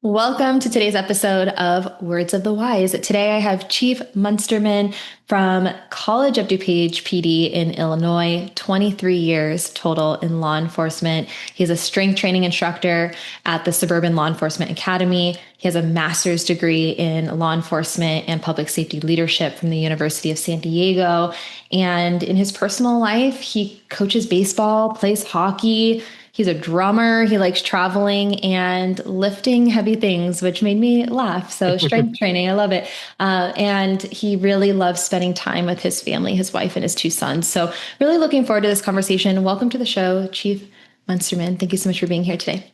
Welcome to today's episode of Words of the Wise. Today I have Chief Munsterman from College of DuPage PD in Illinois, 23 years total in law enforcement. He's a strength training instructor at the Suburban Law Enforcement Academy. He has a master's degree in law enforcement and public safety leadership from the University of San Diego. And in his personal life, he coaches baseball, plays hockey. He's a drummer. He likes traveling and lifting heavy things, which made me laugh. So strength training, I love it. And he really loves spending time with his family, his wife and his two sons. So really looking forward to this conversation. Welcome to the show, Chief Munsterman. Thank you so much for being here today.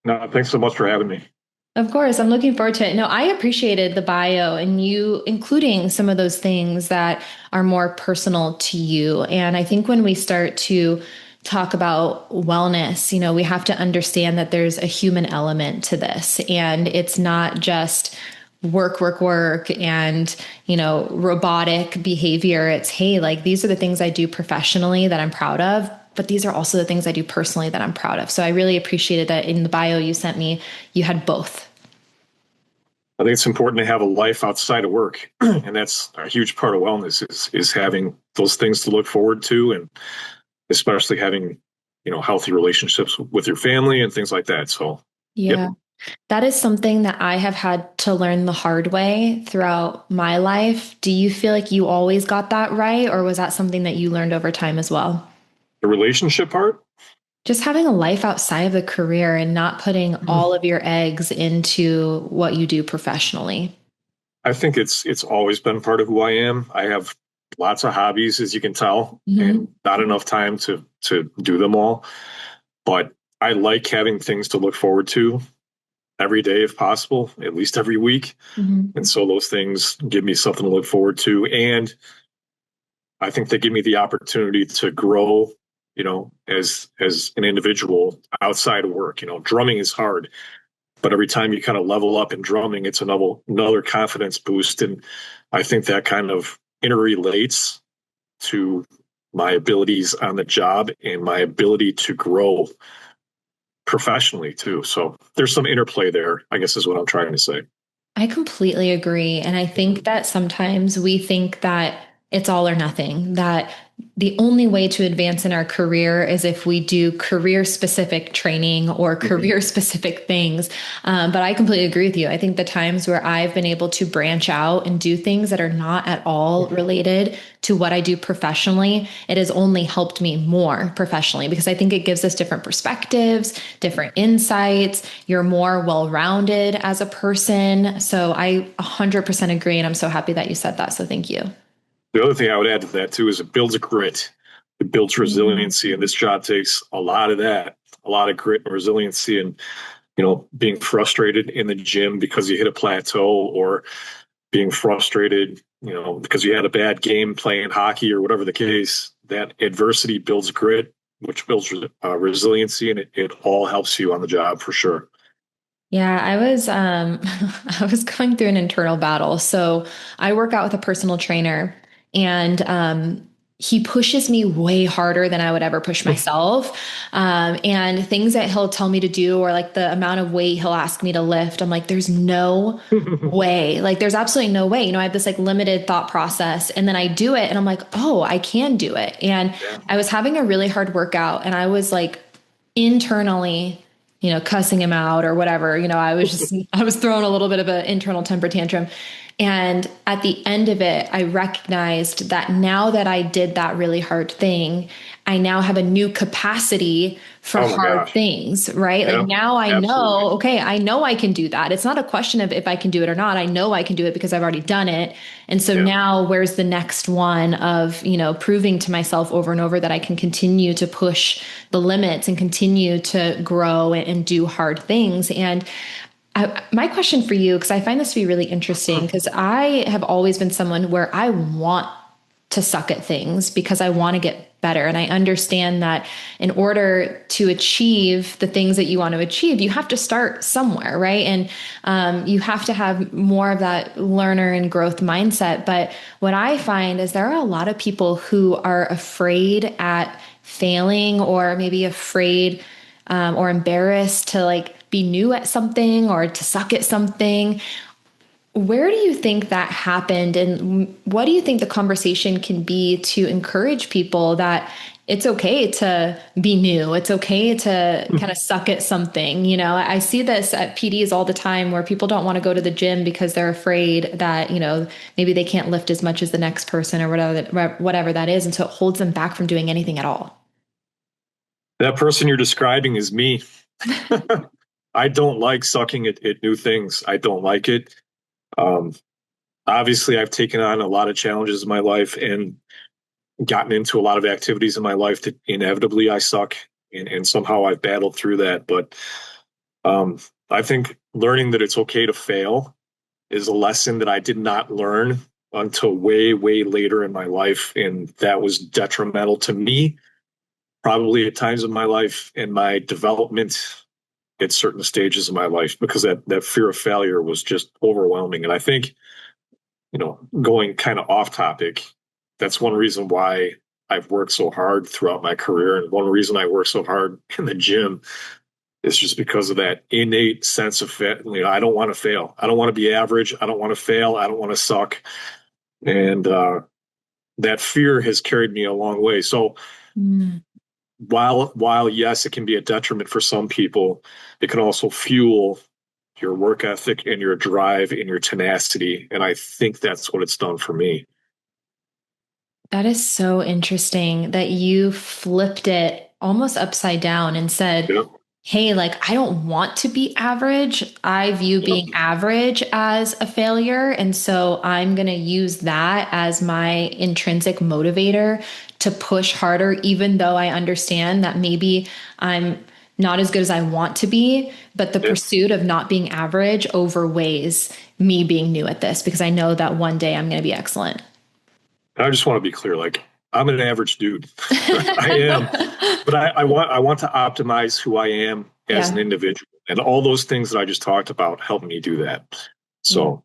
No, thanks so much for having me. Of course, I'm looking forward to it. No, I appreciated the bio and you including some of those things that are more personal to you. And I think when we start to talk about wellness, we have to understand that there's a human element to this, and it's not just work, work, work and, robotic behavior. It's, hey, like these are the things I do professionally that I'm proud of, but these are also the things I do personally that I'm proud of. So I really appreciated that in the bio you sent me, you had both. I think it's important to have a life outside of work. And that's a huge part of wellness is having those things to look forward to, and especially having, healthy relationships with your family and things like that. So, yeah, yep. That is something that I have had to learn the hard way throughout my life. Do you feel like you always got that right? Or was that something that you learned over time as well? The relationship part? Just having a life outside of the career and not putting all of your eggs into what you do professionally. I think it's always been part of who I am. I have lots of hobbies, as you can tell, and not enough time to do them all. But I like having things to look forward to every day, if possible, at least every week. And so those things give me something to look forward to. And I think they give me the opportunity to grow, as an individual outside of work. Drumming is hard, but every time you kind of level up in drumming, it's another confidence boost. And I think that kind of interrelates to my abilities on the job and my ability to grow professionally too. So there's some interplay there, I guess is what I'm trying to say. I completely agree. And I think that sometimes we think that it's all or nothing, that the only way to advance in our career is if we do career specific training or career specific things. But I completely agree with you. I think the times where I've been able to branch out and do things that are not at all related to what I do professionally, it has only helped me more professionally because I think it gives us different perspectives, different insights. You're more well-rounded as a person. So I 100% agree. And I'm so happy that you said that. So thank you. The other thing I would add to that too is it builds a grit. It builds resiliency. And this job takes a lot of that, a lot of grit and resiliency, and, being frustrated in the gym because you hit a plateau, or being frustrated, because you had a bad game playing hockey or whatever the case. That adversity builds grit, which builds resiliency, and it all helps you on the job for sure. Yeah, I was I was going through an internal battle. So I work out with a personal trainer, and he pushes me way harder than I would ever push myself. And things that he'll tell me to do, or like the amount of weight he'll ask me to lift, I'm like, there's no way. Like, there's absolutely no way. I have this like limited thought process, and then I do it and I'm like, oh, I can do it. And I was having a really hard workout, and I was like internally, cussing him out or whatever. I was throwing a little bit of an internal temper tantrum. And at the end of it, I recognized that now that I did that really hard thing, I now have a new capacity for hard things, right? Yeah, like now I absolutely. know, okay, I know I can do that. It's not a question of if I can do it or not. I know I can do it because I've already done it. And so now where's the next one of, proving to myself over and over that I can continue to push the limits and continue to grow and do hard things. And my question for you, because I find this to be really interesting, because I have always been someone where I want to suck at things because I want to get better. And I understand that in order to achieve the things that you want to achieve, you have to start somewhere, right? And you have to have more of that learner and growth mindset. But what I find is there are a lot of people who are afraid at failing, or maybe afraid or embarrassed to like be new at something or to suck at something. Where do you think that happened? And what do you think the conversation can be to encourage people that it's okay to be new? It's okay to kind of suck at something. I see this at PDs all the time where people don't want to go to the gym because they're afraid that, maybe they can't lift as much as the next person or whatever that is. And so it holds them back from doing anything at all. That person you're describing is me. I don't like sucking at new things. I don't like it. Um, Obviously, I've taken on a lot of challenges in my life and gotten into a lot of activities in my life that inevitably I suck, and somehow I've battled through that. But I think learning that it's okay to fail is a lesson that I did not learn until way, way later in my life. And that was detrimental to me, probably at times in my life and my development at certain stages of my life, because that fear of failure was just overwhelming. And I think, going kind of off topic, that's one reason why I've worked so hard throughout my career. And one reason I work so hard in the gym is just because of that innate sense of fit. I don't want to fail. I don't want to be average. I don't want to fail. I don't want to suck. And that fear has carried me a long way. So while yes, it can be a detriment for some people, it can also fuel your work ethic and your drive and your tenacity. And I think that's what it's done for me. That is so interesting that you flipped it almost upside down and said, Yeah. hey, like, I don't want to be average. I view being average as a failure. And so I'm going to use that as my intrinsic motivator to push harder, even though I understand that maybe I'm not as good as I want to be, but the pursuit of not being average overweighs me being new at this because I know that one day I'm going to be excellent. I just want to be clear, like, I'm an average dude. I am, but I want to optimize who I am as an individual, and all those things that I just talked about help me do that. So,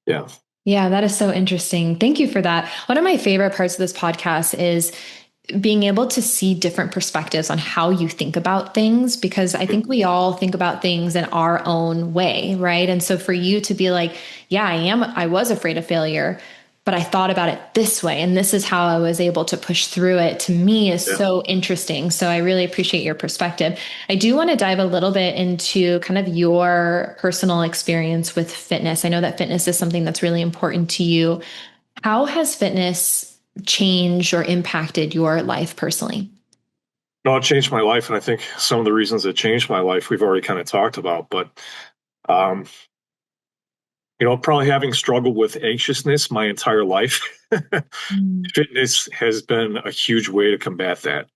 yeah. Yeah, that is so interesting. Thank you for that. One of my favorite parts of this podcast is being able to see different perspectives on how you think about things, because I think we all think about things in our own way, right? And so for you to be like, yeah, I was afraid of failure, but I thought about it this way, and this is how I was able to push through it, to me is so interesting. So I really appreciate your perspective. I do want to dive a little bit into kind of your personal experience with fitness. I know that fitness is something that's really important to you. How has fitness changed or impacted your life personally? No, it changed my life, and I think some of the reasons it changed my life we've already kind of talked about. But um, probably having struggled with anxiousness my entire life, fitness has been a huge way to combat that.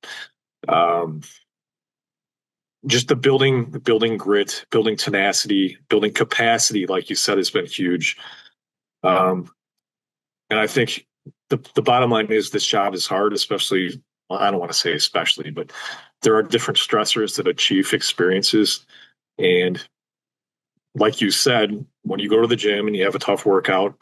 Just the building grit, building tenacity, building capacity, like you said, has been huge. And I think the bottom line is this job is hard, especially, well, I don't want to say especially, but there are different stressors that a chief experiences. And like you said, when you go to the gym and you have a tough workout,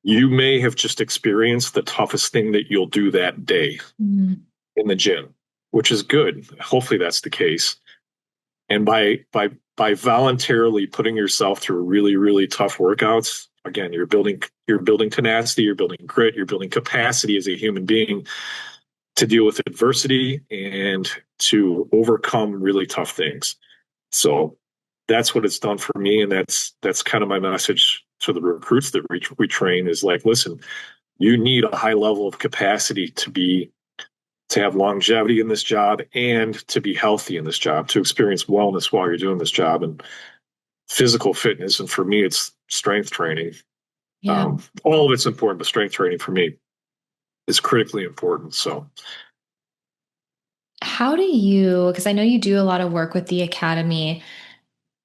you may have just experienced the toughest thing that you'll do that day in the gym, which is good. Hopefully that's the case. And by voluntarily putting yourself through really, really tough workouts, again, you're building tenacity, you're building grit, you're building capacity as a human being to deal with adversity and to overcome really tough things. So that's what it's done for me. And that's kind of my message to the recruits that we train is like, listen, you need a high level of capacity to have longevity in this job and to be healthy in this job, to experience wellness while you're doing this job, and physical fitness. And for me, it's strength training. All of it's important, but strength training for me is critically important. So how do you, because I know you do a lot of work with the academy,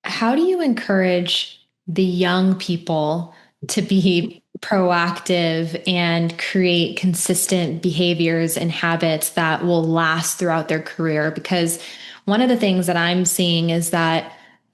how do you encourage the young people to be proactive and create consistent behaviors and habits that will last throughout their career? Because one of the things that I'm seeing is that,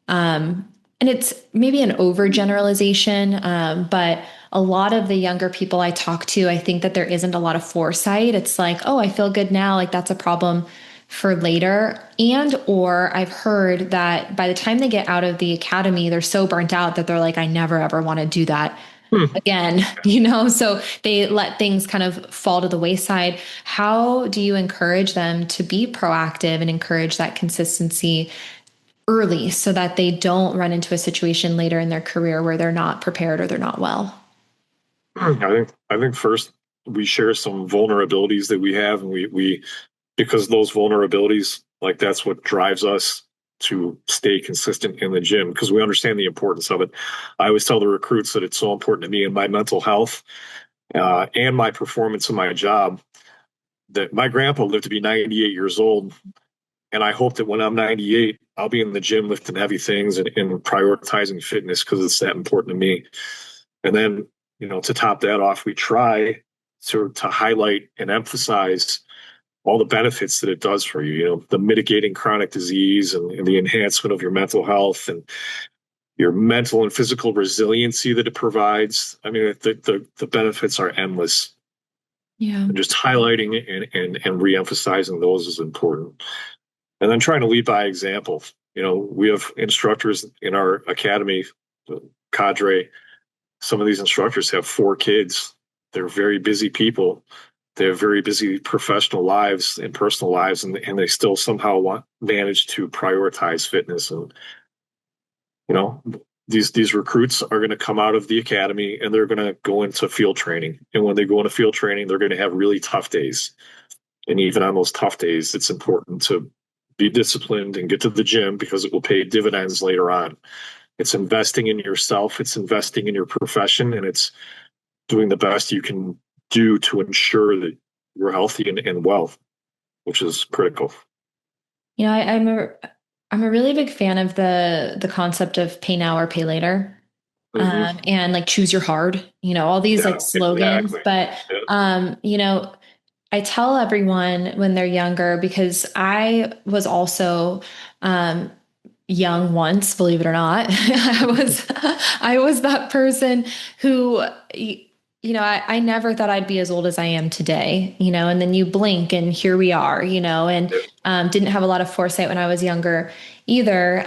and it's maybe an overgeneralization, but a lot of the younger people I talk to, I think that there isn't a lot of foresight. It's like, oh, I feel good now. Like that's a problem for later. And or I've heard that by the time they get out of the academy, they're so burnt out that they're like, I never ever want to do that Hmm. again, so they let things kind of fall to the wayside. How do you encourage them to be proactive and encourage that consistency early so that they don't run into a situation later in their career where they're not prepared or they're not well? I think first we share some vulnerabilities that we have, and we because those vulnerabilities, like that's what drives us to stay consistent in the gym because we understand the importance of it. I always tell the recruits that it's so important to me and my mental health and my performance in my job that my grandpa lived to be 98 years old. And I hope that when I'm 98, I'll be in the gym lifting heavy things and prioritizing fitness because it's that important to me. And then, to top that off, we try to highlight and emphasize all the benefits that it does for you, the mitigating chronic disease and the enhancement of your mental health and your mental and physical resiliency that it provides. I mean, the benefits are endless. Yeah. And just highlighting and re-emphasizing those is important. And then trying to lead by example. We have instructors in our academy, cadre. Some of these instructors have 4 kids. They're very busy people. They have very busy professional lives and personal lives, and they still somehow manage to prioritize fitness. And these recruits are going to come out of the academy and they're going to go into field training. And when they go into field training, they're going to have really tough days. And even on those tough days, it's important to be disciplined and get to the gym because it will pay dividends later on. It's investing in yourself, it's investing in your profession, and it's doing the best you can do to ensure that you're healthy and well, which is critical. I'm a really big fan of the concept of pay now or pay later. Mm-hmm. And like choose your hard, all these Yeah, like slogans. exactly. But Yeah. I tell everyone when they're younger because I was also um young once, believe it or not. I was that person who I never thought I'd be as old as I am today, and then you blink and here we are, and Yeah. didn't have a lot of foresight when I was younger either.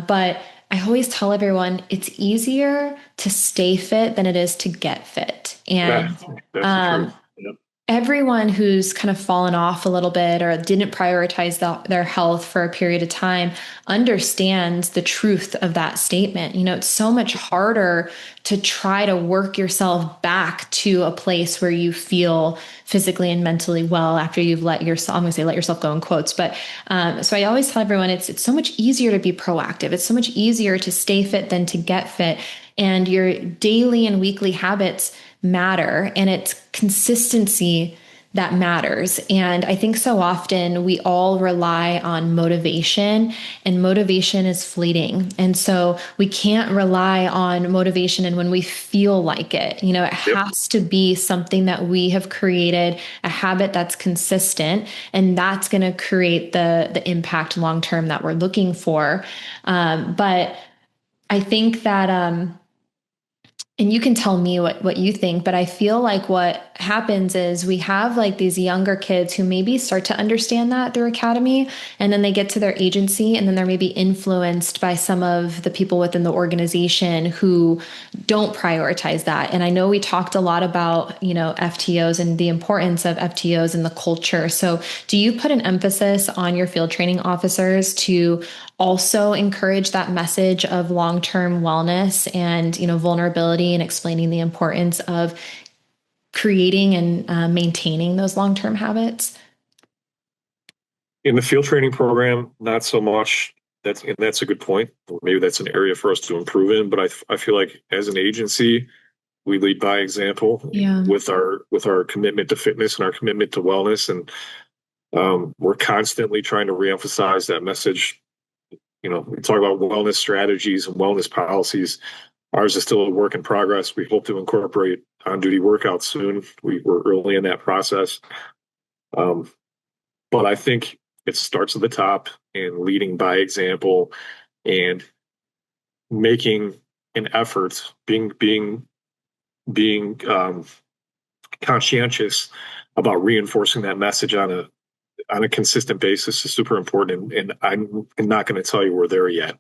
But I always tell everyone it's easier to stay fit than it is to get fit. Yeah, And that's the truth. um, Yep. everyone who's kind of fallen off a little bit or didn't prioritize their health for a period of time understands the truth of that statement. It's so much harder to try to work yourself back to a place where you feel physically and mentally well after you've let yourself, I'm going to say let yourself go in quotes, but so I always tell everyone it's so much easier to be proactive. It's so much easier to stay fit than to get fit. And your daily and weekly habits matter, and it's consistency that matters. And I think so often we all rely on motivation, and motivation is fleeting. And so we can't rely on motivation and when we feel like it. It Yep. has to be something that we have created, a habit that's consistent, and that's going to create the impact long term that we're looking for. But I think that and you can tell me what you think, but I feel like what happens is we have like these younger kids who maybe start to understand that through academy, and then they get to their agency, and then they're maybe influenced by some of the people within the organization who don't prioritize that. And I know we talked a lot about, FTOs and the importance of FTOs in the culture. So do you put an emphasis on your field training officers to also encourage that message of long-term wellness and vulnerability, and explaining the importance of creating and maintaining those long-term habits? In the field training program, not so much. That's a good point. Maybe that's an area for us to improve in. But I feel like as an agency, we lead by example Yeah. with our commitment to fitness and our commitment to wellness, and we're constantly trying to reemphasize that message. We talk about wellness strategies and wellness policies. Ours is still a work in progress. We hope to incorporate on-duty workouts soon. We're early in that process. But I think it starts at the top and leading by example and making an effort, being conscientious about reinforcing that message on a consistent basis is super important. And I'm not going to tell you we're there yet.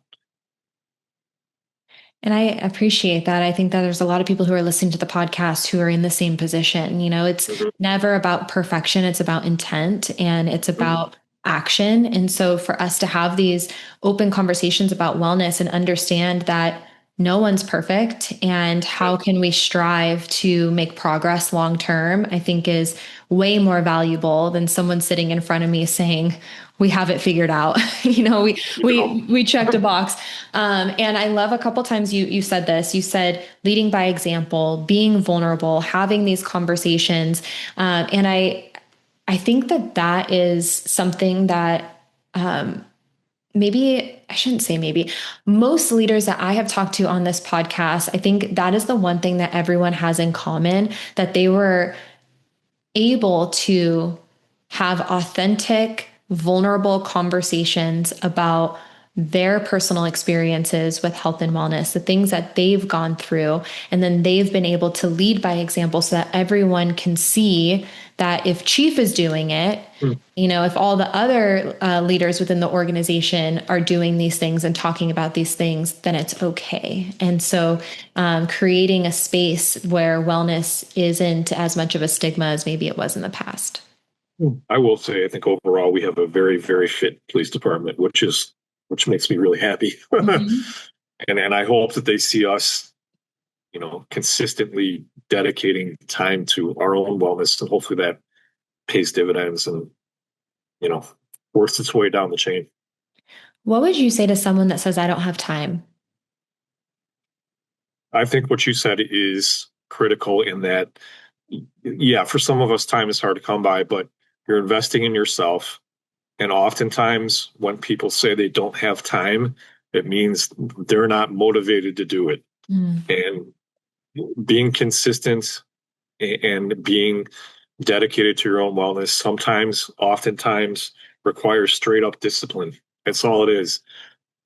And I appreciate that. I think that there's a lot of people who are listening to the podcast who are in the same position. It's Mhm. never about perfection, it's about intent and it's Mhm. about action. And so for us to have these open conversations about wellness and understand that no one's perfect and how can we strive to make progress long term, I think is way more valuable than someone sitting in front of me saying, we have it figured out. we You know, we checked a box. And I love a couple times you said this. You said leading by example, being vulnerable, having these conversations, and I think that that is something that maybe I shouldn't say maybe most leaders that I have talked to on this podcast, I think that is the one thing that everyone has in common, that they were able to have authentic, vulnerable conversations about their personal experiences with health and wellness, the things that they've gone through. And then they've been able to lead by example so that everyone can see that if Chief is doing it, Mm. if all the other leaders within the organization are doing these things and talking about these things, then it's okay. And so creating a space where wellness isn't as much of a stigma as maybe it was in the past. I will say, I think overall we have a very, very fit police department, which makes me really happy. Mhm. And I hope that they see us, consistently dedicating time to our own wellness, and hopefully that pays dividends and, you know, works its way down the chain. What would you say to someone that says, I don't have time? I think what you said is critical in that, yeah, for some of us, time is hard to come by, but you're investing in yourself. And oftentimes, when people say they don't have time, it means they're not motivated to do it. Mm. And being consistent and being dedicated to your own wellness oftentimes requires straight up discipline. That's all it is.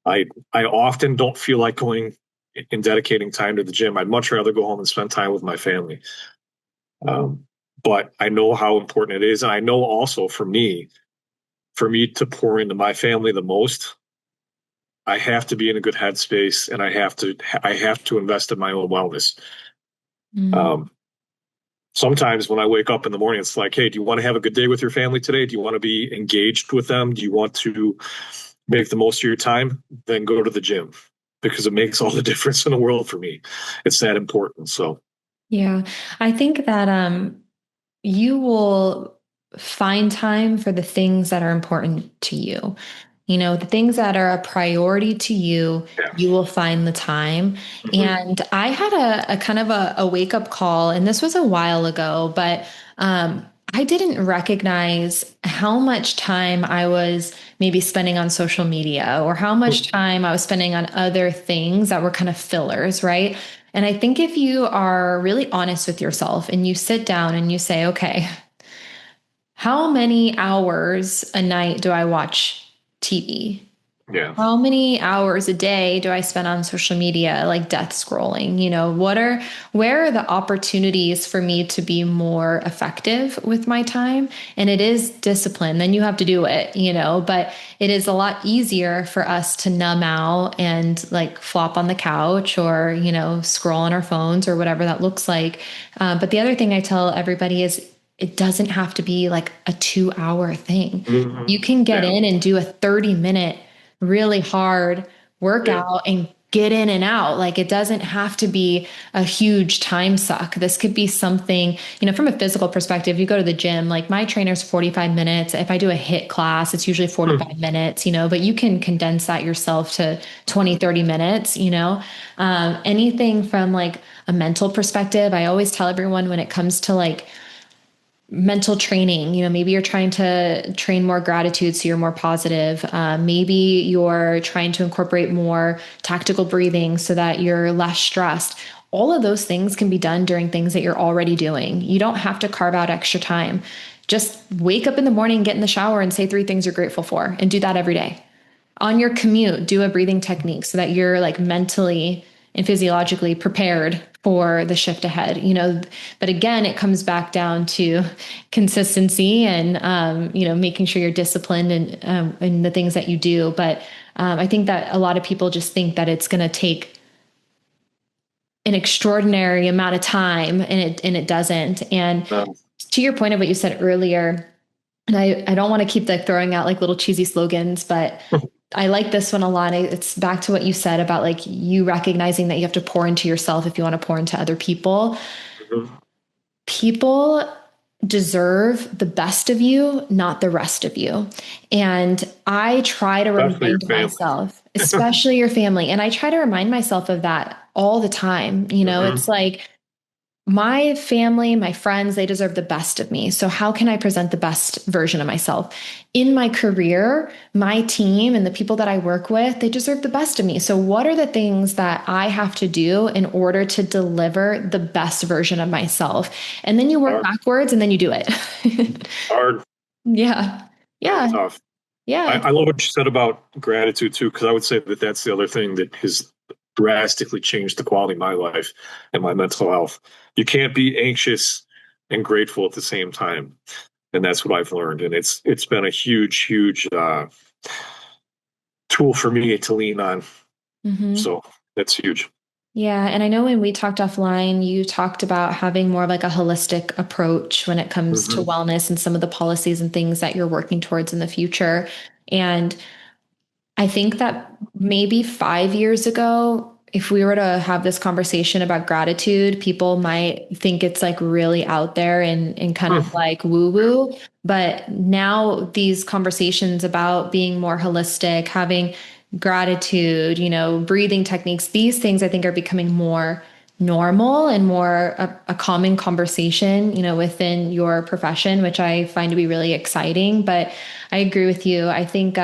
I often don't feel like going and dedicating time to the gym. I'd much rather go home and spend time with my family. Um, but I know how important it is, and I know also for me to pour into my family the most, I have to be in a good headspace, and I have to invest in my own wellness. Mm. Um, Sometimes when I wake up in the morning, it's like, hey, do you want to have a good day with your family today? Do you want to be engaged with them? Do you want to make the most of your time? Then go to the gym, because it makes all the difference in the world for me. It's that important. So, Yeah, I think that you will find time for the things that are important to you. The things that are a priority to you, yeah. you will find the time. Mhm. And I had a kind of a wake up call, and this was a while ago, but I didn't recognize how much time I was maybe spending on social media or how much time I was spending on other things that were kind of fillers, right? And I think if you are really honest with yourself and you sit down and you say, okay, how many hours a night do I watch TV? Yeah. How many hours a day do I spend on social media, like death scrolling? Where are the opportunities for me to be more effective with my time? And it is discipline. Then you have to do it, but it is a lot easier for us to numb out and like flop on the couch or, scroll on our phones or whatever that looks like. But the other thing I tell everybody is it doesn't have to be like a 2 hour thing. Mhm. You can get Yeah. in and do a 30-minute really hard Yeah. workout and get in and out. Like it doesn't have to be a huge time suck. This could be something, from a physical perspective, you go to the gym, like my trainer's 45 minutes. If I do a HIIT class, it's usually 45 minutes, but you can condense that yourself to 20, 30 minutes. Anything from like a mental perspective, I always tell everyone when it comes to like mental training, maybe you're trying to train more gratitude so you're more positive. Maybe you're trying to incorporate more tactical breathing so that you're less stressed. All of those things can be done during things that you're already doing. You don't have to carve out extra time. Just wake up in the morning, get in the shower, and say 3 things you're grateful for, and do that every day. On your commute, do a breathing technique so that you're like mentally and physiologically prepared for the shift ahead, but again, it comes back down to consistency and, making sure you're disciplined in the things that you do. But I think that a lot of people just think that it's going to take an extraordinary amount of time, and it doesn't. And to your point of what you said earlier, and I don't want to keep like throwing out like little cheesy slogans, but I like this one a lot. It's back to what you said about like you recognizing that you have to pour into yourself if you want to pour into other people. Mm-hmm. People deserve the best of you, not the rest of you. And I try to remind myself, especially your family. And I try to remind myself of that all the time. It's like my family, my friends, they deserve the best of me. So how can I present the best version of myself? In my career, my team and the people that I work with, they deserve the best of me. So what are the things that I have to do in order to deliver the best version of myself? And then you work backwards and then you do it. Hard. Yeah. Yeah. Tough. Yeah. I love what you said about gratitude too, because I would say that that's the other thing that has drastically changed the quality of my life and my mental health. You can't be anxious and grateful at the same time. And that's what I've learned. And it's been a huge tool for me to lean on. Mm-hmm. So that's huge. Yeah. And I know when we talked offline, you talked about having more of like a holistic approach when it comes to wellness and some of the policies and things that you're working towards in the future. And I think that maybe 5 years ago, if we were to have this conversation about gratitude, people might think it's like really out there and kind of like woo woo. But now these conversations about being more holistic, having gratitude, breathing techniques, these things I think are becoming more normal and more a common conversation, within your profession, which I find to be really exciting. But I agree with you. I think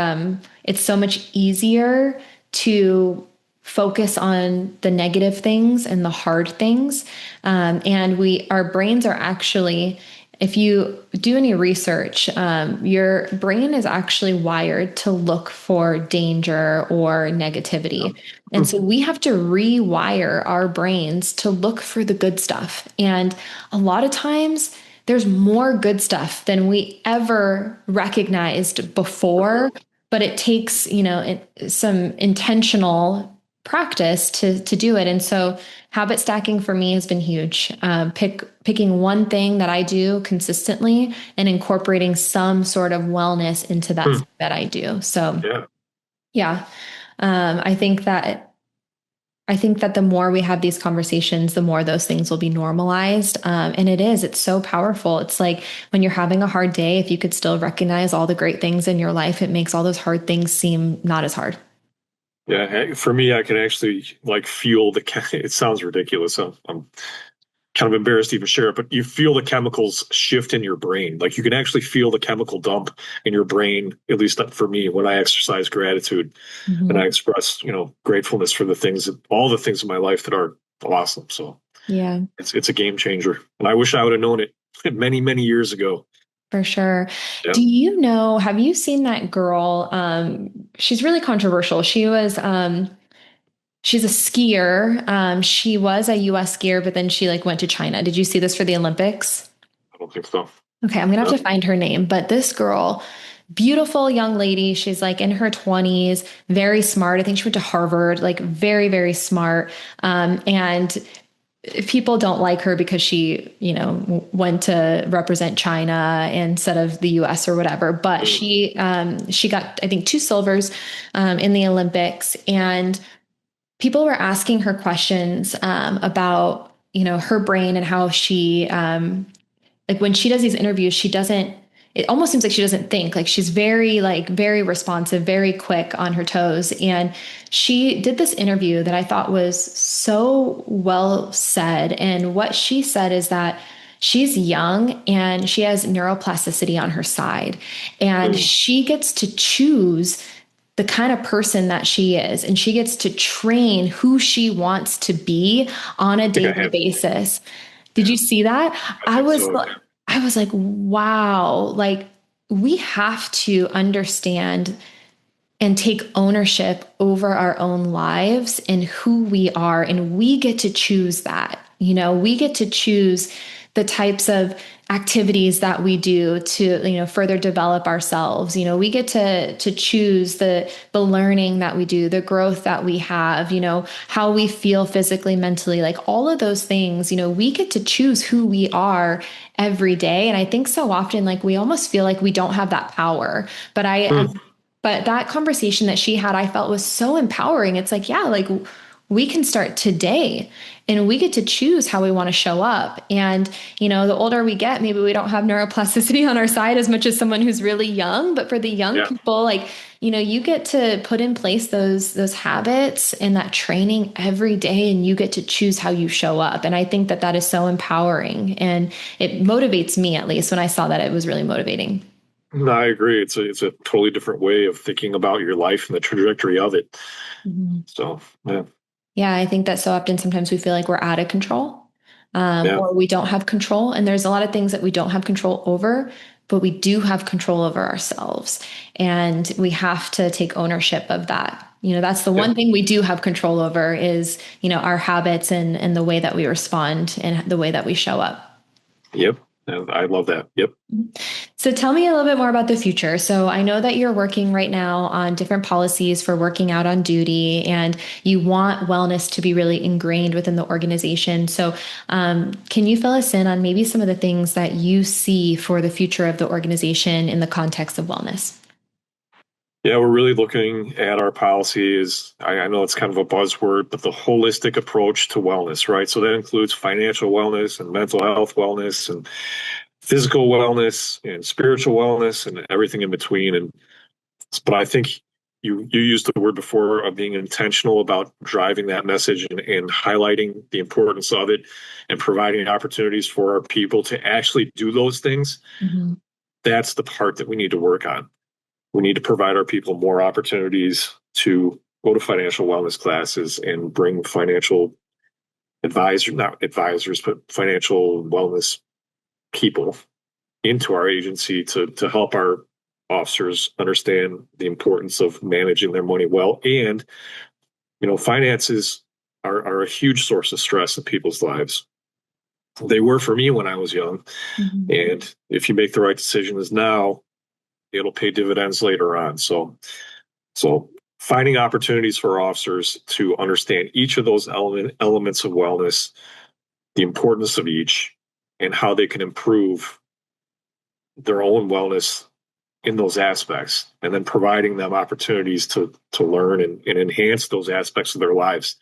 it's so much easier to focus on the negative things and the hard things. And our brains are actually, if you do any research, your brain is actually wired to look for danger or negativity. And so we have to rewire our brains to look for the good stuff. And a lot of times there's more good stuff than we ever recognized before, but it takes, some intentional practice to do it. And so habit stacking for me has been huge. Picking one thing that I do consistently and incorporating some sort of wellness into that that I do. So yeah. I think that the more we have these conversations, the more those things will be normalized. And it's so powerful. It's like when you're having a hard day, if you could still recognize all the great things in your life, it makes all those hard things seem not as hard. Yeah, for me, I can actually like feel it sounds ridiculous. I'm kind of embarrassed to even share it, but you feel the chemicals shift in your brain. Like you can actually feel the chemical dump in your brain, at least for me, when I exercise gratitude and I express, gratefulness for all the things in my life that are awesome. So yeah, it's a game changer. And I wish I would have known it many, many years ago. For sure. Yeah. Have you seen that girl? She's really controversial. She's a skier. She was a US skier, but then she went to China. Did you see this for the Olympics? I don't think so. Okay. I'm going to have to find her name, but this girl, beautiful young lady. She's in her 20s, very smart. I think she went to Harvard, very, very smart. And people don't like her because she, went to represent China instead of the US or whatever. But she got, I think, 2 silvers in the Olympics. And people were asking her questions about, her brain and how she, when she does these interviews, it almost seems like she doesn't think. She's very very responsive, very quick on her toes. And she did this interview that I thought was so well said. And what she said is that she's young and she has neuroplasticity on her side, and she gets to choose the kind of person that she is, and she gets to train who she wants to be on a daily basis. Did you see that? I was like, wow, we have to understand and take ownership over our own lives and who we are. And we get to choose that. We get to choose the types of activities that we do to, further develop ourselves. We get to choose the learning that we do, the growth that we have, how we feel physically, mentally, like all of those things. We get to choose who we are every day. And I think so often, like we almost feel like we don't have that power. Mm. But that conversation that she had, I felt was so empowering. It's like, yeah, like we can start today and we get to choose how we want to show up. And, the older we get, maybe we don't have neuroplasticity on our side as much as someone who's really young. But for the young Yeah. people, like, you get to put in place those habits and that training every day, and you get to choose how you show up. And I think that that is so empowering, and it motivates me, at least when I saw that. It was really motivating. No, I agree. It's a totally different way of thinking about your life and the trajectory of it. Mhm. So, yeah. Yeah, I think that so often sometimes we feel like we're out of control, Yeah. or we don't have control. And there's a lot of things that we don't have control over, but we do have control over ourselves. And we have to take ownership of that. That's the Yeah. one thing we do have control over is, our habits and the way that we respond and the way that we show up. Yep. And I love that. Yep. So tell me a little bit more about the future. So I know that you're working right now on different policies for working out on duty, and you want wellness to be really ingrained within the organization. So can you fill us in on maybe some of the things that you see for the future of the organization in the context of wellness? Yeah, we're really looking at our policy is, I know it's kind of a buzzword, but the holistic approach to wellness, right? So that includes financial wellness and mental health wellness and physical wellness and spiritual wellness and everything in between. But I think you used the word before of being intentional about driving that message and highlighting the importance of it and providing opportunities for our people to actually do those things. Mhm. That's the part that we need to work on. We need to provide our people more opportunities to go to financial wellness classes and bring financial advisors, not advisors, but financial wellness people into our agency to help our officers understand the importance of managing their money well. And, finances are a huge source of stress in people's lives. They were for me when I was young. Mhm. And if you make the right decisions now, it'll pay dividends later on. So finding opportunities for officers to understand each of those elements of wellness, the importance of each, and how they can improve their own wellness in those aspects, and then providing them opportunities to learn and enhance those aspects of their lives.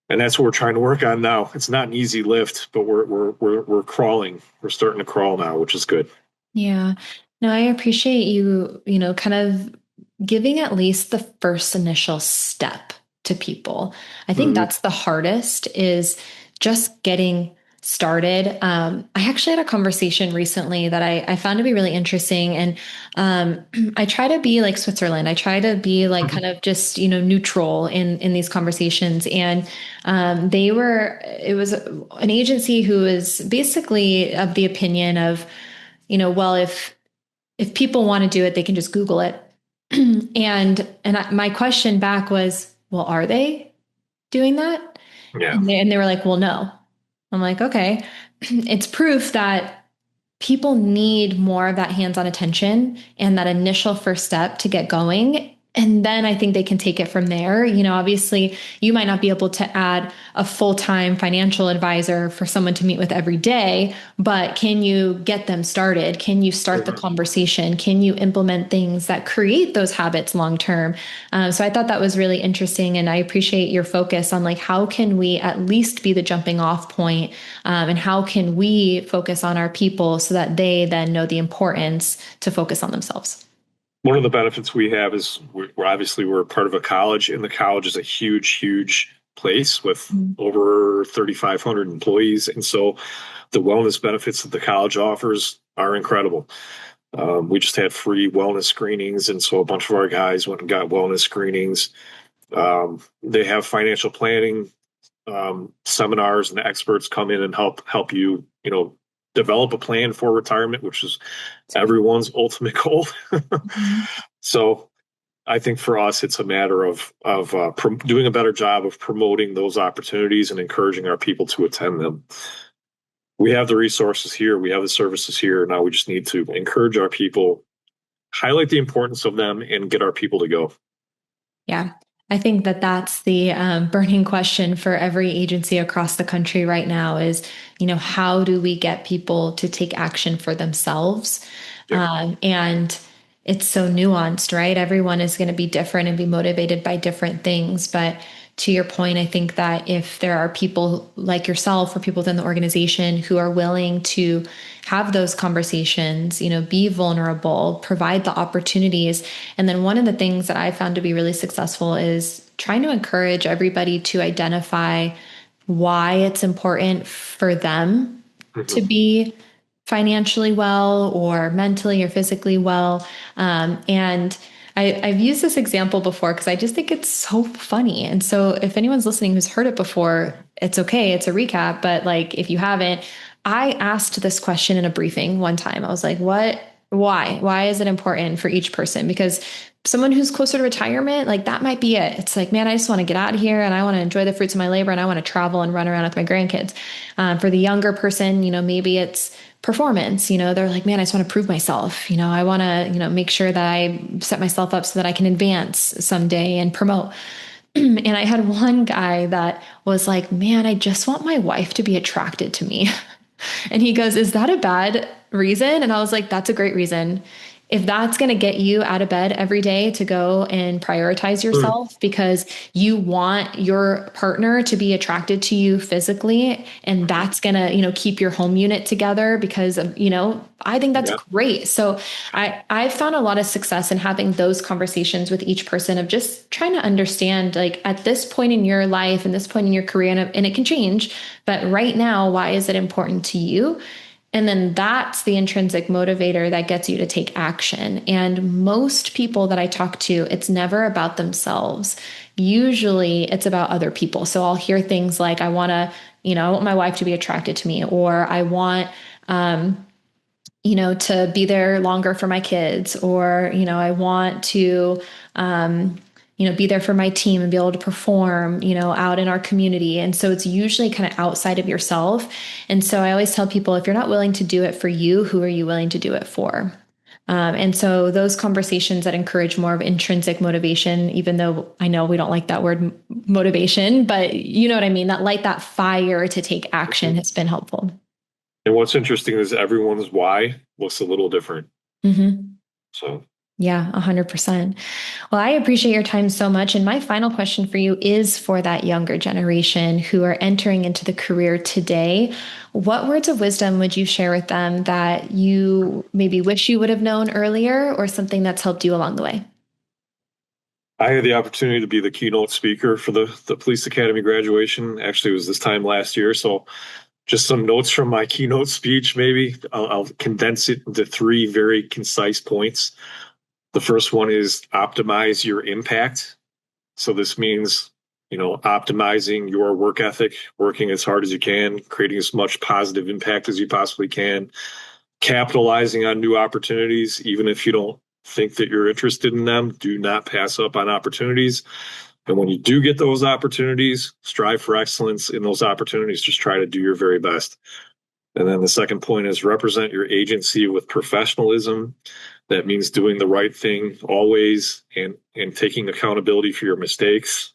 And that's what we're trying to work on now. It's not an easy lift, but we're crawling. We're starting to crawl now, which is good. Yeah. No, I appreciate you, kind of giving at least the first initial step to people. I think Mm-hmm. that's the hardest, is just getting started. I actually had a conversation recently that I found to be really interesting. And I try to be like Switzerland. I try to be like kind of just, neutral in these conversations. And it was an agency who was basically of the opinion of, well, if people want to do it, they can just Google it. My question back was, well, are they doing that? Yeah. And they were like, well, no. I'm like, okay, it's proof that people need more of that hands-on attention and that initial first step to get going. And then I think they can take it from there. Obviously, you might not be able to add a full-time financial advisor for someone to meet with every day, but can you get them started? Can you start the Mhm. conversation? Can you implement things that create those habits long term? So I thought that was really interesting, and I appreciate your focus on like how can we at least be the jumping off point, and how can we focus on our people so that they then know the importance to focus on themselves. One of the benefits we have is we're part of a college, and the college is a huge place with Mhm. over 3,500 employees. And so the wellness benefits that the college offers are incredible. We just had free wellness screenings, and so a bunch of our guys went and got wellness screenings. They have financial planning seminars, and the experts come in and help you, develop a plan for retirement, which is everyone's ultimate goal. Mhm. So I think for us, it's a matter of doing a better job of promoting those opportunities and encouraging our people to attend them. We have the resources here, we have the services here. Now we just need to encourage our people, highlight the importance of them, and get our people to go. Yeah. I think that that's the burning question for every agency across the country right now is, how do we get people to take action for themselves? Yeah. And it's so nuanced, right? Everyone is going to be different and be motivated by different things. But to your point, I think that if there are people like yourself or people within the organization who are willing to have those conversations, be vulnerable, provide the opportunities. And then one of the things that I found to be really successful is trying to encourage everybody to identify why it's important for them to be financially well or mentally or physically well. And I've used this example before because I just think it's so funny. And so if anyone's listening who's heard it before, it's okay. It's a recap. But like, if you haven't, I asked this question in a briefing one time. I was like, why is it important for each person? Because someone who's closer to retirement, like that might be it. It's like, man, I just want to get out of here and I want to enjoy the fruits of my labor and I want to travel and run around with my grandkids. For the younger person, maybe it's performance. They're like, man, I just want to prove myself. I want to, make sure that I set myself up so that I can advance someday and promote. And I had one guy that was like, man, I just want my wife to be attracted to me. And he goes, is that a bad reason? And I was like, that's a great reason. If that's going to get you out of bed every day to go and prioritize yourself because you want your partner to be attracted to you physically, and that's going to, keep your home unit together because of, I think that's great. So I found a lot of success in having those conversations with each person of just trying to understand, like at this point in your life and this point in your career, and it can change, but right now, why is it important to you? And then that's the intrinsic motivator that gets you to take action. And most people that I talk to, it's never about themselves. Usually it's about other people. So I'll hear things like, I want to, I want my wife to be attracted to me, or I want, to be there longer for my kids, or, I want to, be there for my team and be able to perform, out in our community. And so it's usually kind of outside of yourself. And so I always tell people, if you're not willing to do it for you, who are you willing to do it for? And so those conversations that encourage more of intrinsic motivation, even though I know we don't like that word motivation, but you know what I mean? That light, that fire to take action has been helpful. And what's interesting is everyone's why looks a little different. Mm-hmm. So yeah, 100%. Well, I appreciate your time so much. And my final question for you is for that younger generation who are entering into the career today. What words of wisdom would you share with them that you maybe wish you would have known earlier, or something that's helped you along the way? I had the opportunity to be the keynote speaker for the Police Academy graduation. Actually, it was this time last year. So just some notes from my keynote speech, maybe. I'll condense it into three very concise points. The first one is optimize your impact. So this means, optimizing your work ethic, working as hard as you can, creating as much positive impact as you possibly can, capitalizing on new opportunities, even if you don't think that you're interested in them. Do not pass up on opportunities. And when you do get those opportunities, strive for excellence in those opportunities. Just try to do your very best. And then the second point is represent your agency with professionalism. That means doing the right thing always and taking accountability for your mistakes.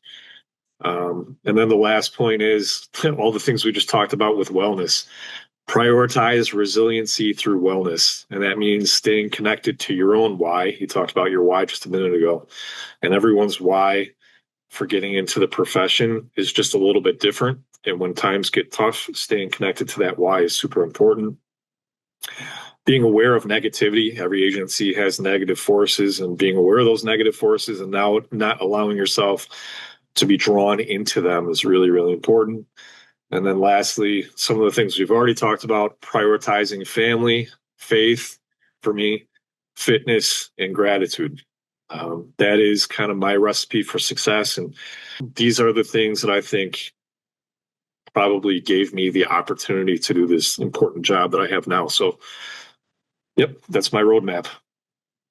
And then the last point is all the things we just talked about with wellness. Prioritize resiliency through wellness. And that means staying connected to your own why. You talked about your why just a minute ago. And everyone's why for getting into the profession is just a little bit different. And when times get tough, staying connected to that why is super important. Being aware of negativity. Every agency has negative forces, and being aware of those negative forces and now not allowing yourself to be drawn into them is really, really important. And then lastly, some of the things we've already talked about, prioritizing family, faith, for me, fitness, and gratitude. That is kind of my recipe for success. And these are the things that I think probably gave me the opportunity to do this important job that I have now. So, yep, that's my roadmap.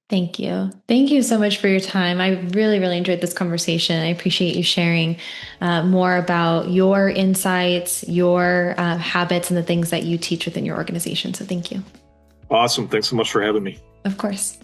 Thank you. Thank you so much for your time. I really, really enjoyed this conversation. I appreciate you sharing more about your insights, your habits, and the things that you teach within your organization. So thank you. Awesome. Thanks so much for having me. Of course.